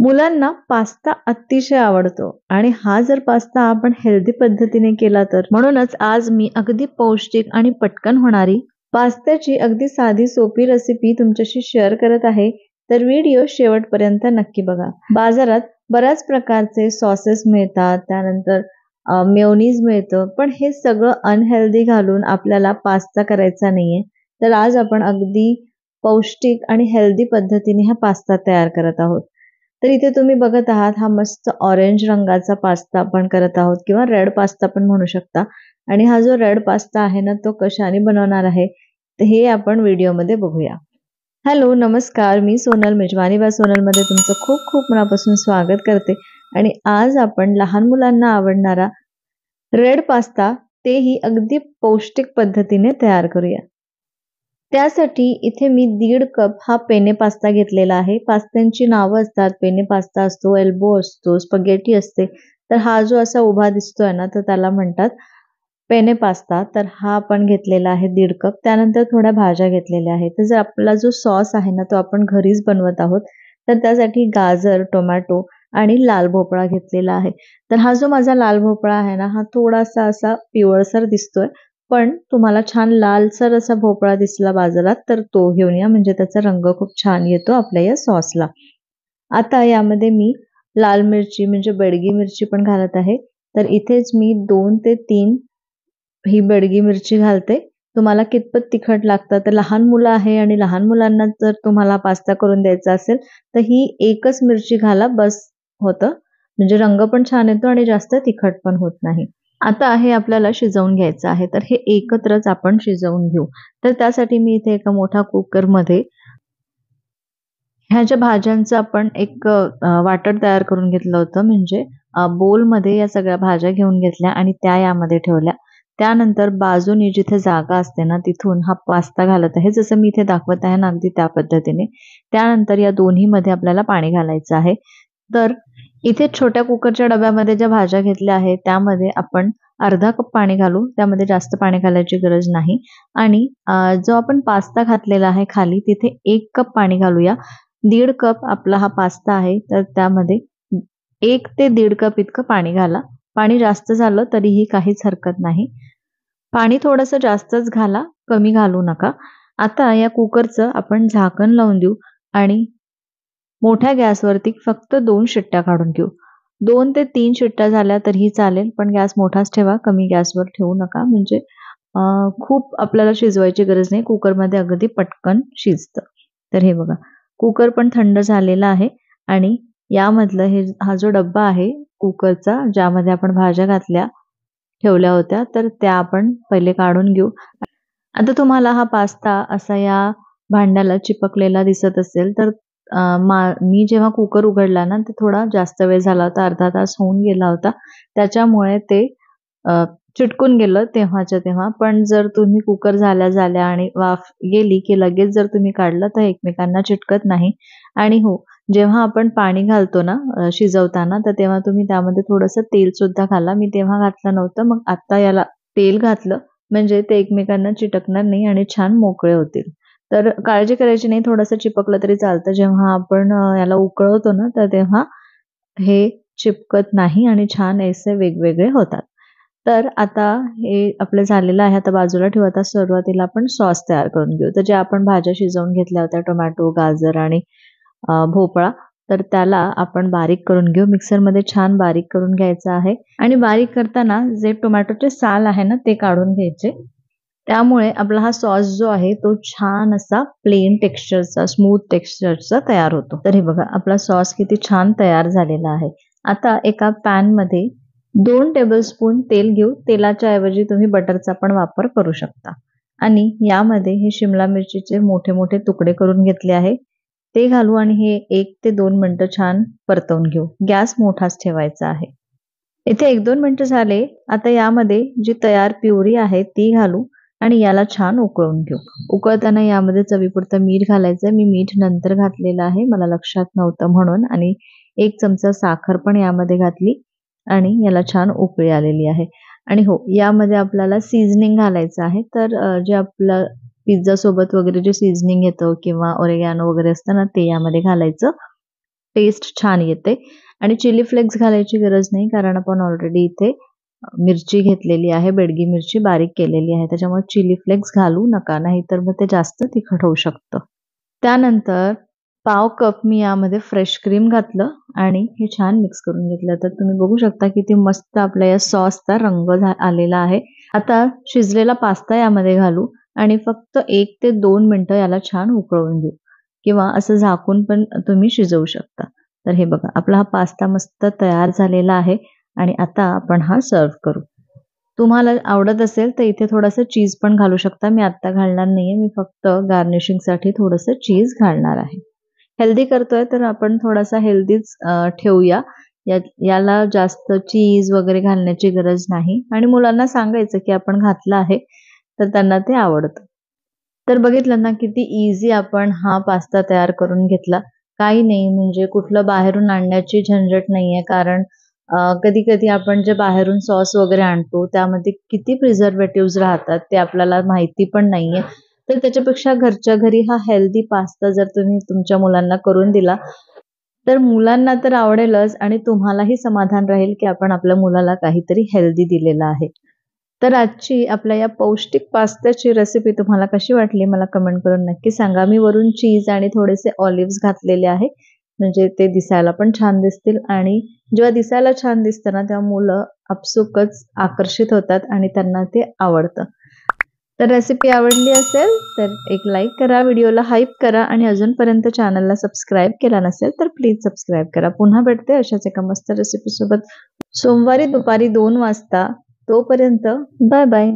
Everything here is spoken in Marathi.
मुलांना पास्ता अतिशय आवडतो आणि हा जर पास्ता आपण हेल्दी पद्धतीने केला तर म्हणूनच आज मी अगदी पौष्टिक आणि पटकन होणारी पास्त्याची अगदी साधी सोपी रेसिपी तुमच्याशी शेअर करत आहे. तर व्हिडिओ शेवटपर्यंत नक्की बघा. बाजारात बऱ्याच प्रकारचे सॉसेस मिळतात, त्यानंतर मेयोनीज मिळतं, पण हे सगळं अनहेल्दी घालून आपल्याला पास्ता करायचा नाहीये. तर आज आपण अगदी पौष्टिक आणि हेल्दी पद्धतीने हा पास्ता तयार करत आहोत. तर इथे तुम्ही बघत आहात हा मस्त ऑरेंज रंगाचा पास्ता आपण करत आहोत किंवा रेड पास्ता पण म्हणू शकता. आणि हा जो रेड पास्ता आहे ना, तो कशाने बनवणार आहे तर हे आपण व्हिडिओमध्ये बघूया. हॅलो, नमस्कार. मी सोनल, मेजवानी बाय सोनलमध्ये तुमचं खूप खूप मनापासून स्वागत करते. आणि आज आपण लहान मुलांना आवडणारा रेड पास्ता, तेही अगदी पौष्टिक पद्धतीने तयार करूया. त्यासाठी इथे मी 1.5 कप हा पेने पास्ता घेतलेला आहे. पास्त्यांची नावं असतात, पेने पास्ता असतो, एल्बो असतो, स्पगेटी असते. तर हा जो असा उभा दिसतोय ना, तर त्याला म्हणतात पेने पास्ता. तर हा आपण घेतलेला आहे 1.5 कप. त्यानंतर थोड्या भाज्या घेतलेल्या आहेत. तर जर आपला जो सॉस आहे ना, तो आपण घरीच बनवत आहोत. तर त्यासाठी गाजर, टोमॅटो आणि लाल भोपळा घेतलेला आहे. तर हा जो माझा लाल भोपळा आहे ना, हा थोडासा असा पिवळसर दिसतोय. पण तुम्हाला छान लालसर असा भोपळा दिसला बाजारात तर तो घेऊन या, म्हणजे त्याचा रंग खूप छान येतो आपल्या या सॉसला. आता यामध्ये मी लाल मिरची म्हणजे बेडगी मिरची पण घालत आहे. तर इथेच मी 2 ते 3 ही बेडगी मिरची घालते. तुम्हाला कितपत तिखट लागतं, तर लहान मुलं आहे आणि लहान मुलांना जर तुम्हाला पास्ता करून द्यायचा असेल तर ही एकच मिरची घाला, बस होतं. म्हणजे रंग पण छान येतो आणि जास्त तिखट पण होत नाही. आता हे आपल्याला शिजवून घ्यायचं आहे. तर हे एकत्रच आपण शिजवून घेऊ. तर त्यासाठी मी इथे एका मोठ्या कुकरमध्ये ह्या ज्या भाज्यांचं आपण एक वाटण तयार करून घेतलं होतं, म्हणजे बोलमध्ये या सगळ्या भाज्या घेऊन घेतल्या आणि त्या यामध्ये ठेवल्या. त्यानंतर बाजूनी जिथे जागा असते ना, तिथून हा पास्ता घालत आहे. जसं मी इथे दाखवत आहे ना, अगदी त्या पद्धतीने. त्यानंतर या दोन्हीमध्ये आपल्याला पाणी घालायचं आहे. तर इथे छोट्या कुकरच्या डब्यामध्ये ज्या भाज्या घेतल्या आहेत, त्यामध्ये आपण अर्धा कप पाणी घालू. त्यामध्ये जास्त पाणी घालायची गरज नाही. आणि जो आपण पास्ता घातलेला आहे खाली, तिथे 1 कप पाणी घालूया. 1.5 कप आपला हा पास्ता आहे, तर त्यामध्ये 1 ते 1.5 कप इतकं पाणी घाला. पाणी जास्त झालं तरीही काहीच हरकत नाही. पाणी थोडंसं जास्तच घाला, कमी घालू नका. आता या कुकरचं आपण झाकण लावून देऊ आणि मोठ्या गॅसवरती फक्त 2 शिट्ट्या काढून घेऊ. 2 ते 3 शिट्ट्या झाल्या तरीही चालेल, पण गॅस मोठाच ठेवा, कमी गॅसवर ठेवू नका. म्हणजे खूप आपल्याला शिजवायची गरज नाही. कुकरमध्ये अगदी पटकन शिजतं. तर हे बघा, कुकर पण थंड झालेला आहे आणि यामधलं हा जो डब्बा आहे कुकरचा, ज्यामध्ये आपण भाज्या ठेवल्या होत्या, तर त्या आपण पहिले काढून घेऊ. आता तुम्हाला हा पास्ता असा या भांड्याला चिपकलेला दिसत असेल, तर मी जेव्हा कुकर उघडला ना, तर थोडा जास्त वेळ झाला होता, अर्धा तास होऊन गेला होता. त्याच्यामुळे ते चिटकून गेलं तेव्हाच्या तेव्हा. पण जर तुम्ही कुकर झाल्या आणि वाफ गेली की लगेच जर तुम्ही काढलं तर एकमेकांना चिटकत नाही. आणि हो, जेव्हा आपण पाणी घालतो ना शिजवताना, तर तेव्हा तुम्ही त्यामध्ये थोडंसं तेल सुद्धा घाला. मी तेव्हा घातलं नव्हतं, मग आता याला तेल घातलं म्हणजे ते एकमेकांना चिटकणार नाही आणि छान मोकळे होतील. तर काळजी करायची नाही, थोडंसं चिपकलं तरी चालतं. जेव्हा आपण याला उकळवतो ना, तर तेव्हा हे चिपकत नाही आणि छान असे वेगवेगळे होतात. तर आता हे आपलं झालेलं आहे. आता बाजूला ठेवू. आता सुरुवातीला आपण सॉस तयार करून घेऊ. तर ज्या आपण भाज्या शिजवून घेतल्या होत्या, टोमॅटो, गाजर आणि भोपळा, तर त्याला आपण बारीक करून घेऊ. मिक्सरमध्ये छान बारीक करून घ्यायचं आहे. आणि बारीक करताना जे टोमॅटोचे साल आहे ना, ते काढून घ्यायचे. त्यामुळे आपला हा सॉस जो आहे तो छान असा प्लेन टेक्स्चरचा, स्मूथ टेक्स्चरचा तयार होतो. तर हे बघा, आपला सॉस किती छान तयार झालेला आहे. आता एका पॅनमध्ये 2 टेबलस्पून तेल घेऊ. तेलाच्या ऐवजी तुम्ही बटरचा पण वापर करू शकता. आणि यामध्ये हे शिमला मिरचीचे मोठे मोठे तुकडे करून घेतले आहे, ते घालू आणि हे 1 ते 2 मिनिटं छान परतवून घेऊ. गॅस मोठाच ठेवायचा आहे. इथे 1-2 मिनिटं झाले. आता यामध्ये जी तयार प्युरी आहे ती घालू आणि याला छान उकळून घेऊ. उकळताना यामध्ये चवीपुरतं मीठ घालायचं. मी मीठ नंतर घातलेलं आहे, मला लक्षात नव्हतं म्हणून. आणि 1 चमचा साखर पण यामध्ये घातली आणि याला छान उकळी आलेली आहे. आणि हो, यामध्ये आपल्याला सीझनिंग घालायचं आहे. तर जे आपलं पिझ्झा सोबत वगैरे जे सीझनिंग येतं किंवा ओरिगॅनो वगैरे असतं ना, ते यामध्ये घालायचं. टेस्ट छान येते. आणि चिली फ्लेक्स घालायची गरज नाही, कारण आपण ऑलरेडी इथे मिरची घेतलेली आहे, बेडगी मिरची बारीक केलेली आहे. त्याच्यामुळे चिली फ्लेक्स घालू नका, नाहीतर मग ते जास्त तिखट होऊ शकतं. त्यानंतर पाव कप मी यामध्ये फ्रेश क्रीम घातलं आणि हे छान मिक्स करून घेतलं. तर तुम्ही बघू शकता किती मस्त आपल्या या सॉसचा रंग आलेला आहे. आता शिजलेला पास्ता यामध्ये घालू आणि फक्त 1 ते 2 मिनिटं याला छान उकळवून घेऊ, किंवा असं झाकून पण तुम्ही शिजवू शकता. तर हे बघा, आपला हा पास्ता मस्त तयार झालेला आहे आणि आता आपण हा सर्व्ह करू. तुम्हाला आवडत असेल तर इथे थोडंसं चीज पण घालू शकता. मी आत्ता घालणार नाहीये, मी फक्त गार्निशिंगसाठी थोडंसं चीज घालणार आहे. हेल्दी करतोय तर आपण थोडासा हेल्दीच ठेवूया. याला जास्त चीज वगैरे घालण्याची गरज नाही आणि मुलांना सांगायचं की आपण घातलं आहे, तर त्यांना ते आवडतं. तर बघितलं ना किती इझी आपण हा पास्ता तयार करून घेतला. काही नाही, म्हणजे कुठलं बाहेरून आणण्याची झंझट नाहीये, कारण कधी-कधी आपण जे बाहेरून सॉस वगैरे आणतो त्यामध्ये किती प्रिझर्व्हेटिव्हज राहतात ते आपल्याला माहिती पण नाहीये. तर त्याच्यापेक्षा घरच्या घरी हा हेल्दी पास्ता जर तुम्ही तुमच्या मुलांना करून दिला, तर मुलांना तर आवडेलच आणि तुम्हालाही समाधान राहील की आपण आपल्या मुलाला काहीतरी हेल्दी दिलेलं आहे. तर आजची आपल्या या पौष्टिक पास्त्याची रेसिपी तुम्हाला कशी वाटली मला कमेंट करून नक्की सांगा. मी वरून चीज आणि थोडेसे ऑलिव्हज घातलेले आहे, म्हणजे ते दिसायला पण छान दिसतील आणि जेव्हा दिसायला छान दिसतं ना, तेव्हा मुलं आपसुकच आकर्षित होतात आणि त्यांना ते आवडतं. तर रेसिपी आवडली असेल तर एक लाईक करा, व्हिडिओला हाईप करा आणि अजूनपर्यंत चॅनलला सबस्क्राईब केला नसेल तर प्लीज सबस्क्राईब करा. पुन्हा भेटते अशाच एका मस्त रेसिपीसोबत सोमवारी दुपारी 2 वाजता. तोपर्यंत बाय बाय.